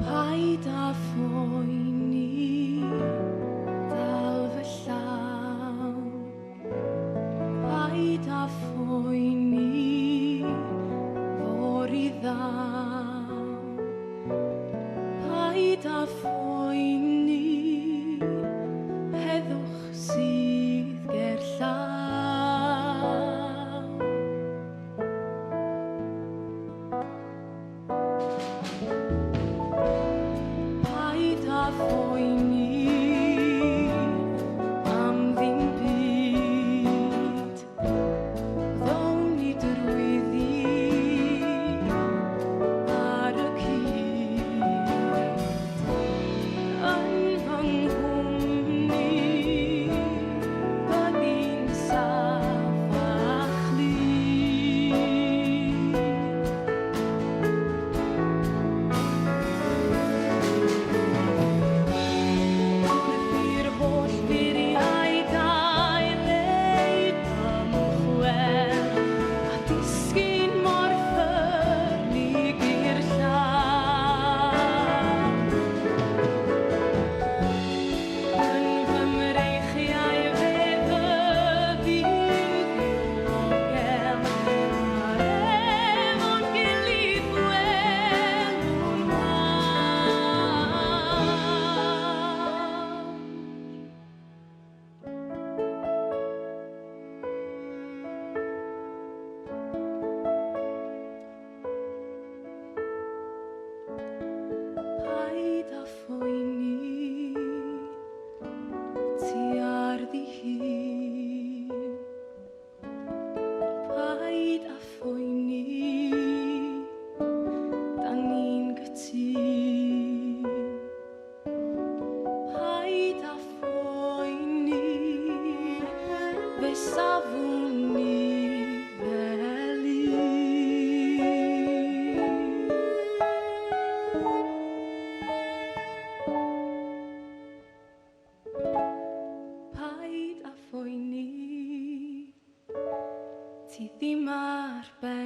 Paid â phoeni, dal fy llaw. Paid â phoeni, fôr i ddaw. Paid â phoeni, heddwch sydd ger llaw. Paid â phoeni am ddim byd, ddown ni drwyddi ar y cyd. Yn fy nghwmni byddi'n saff a chlyd. Wrth i'r holl furiau gael eu ymchwel a disgyn mor ffyrnig i'r llaw. Yn fy mreichiau fe fyddi'n ddiogel ar efo'n gilydd gwelwn mawr. Paid â phoeni, ti ar ddihun. Paid â phoeni, da ni'n gytun. Paid â phoeni, fe safwn ni fel un. Paid â phoeni, ti ddim ar ben.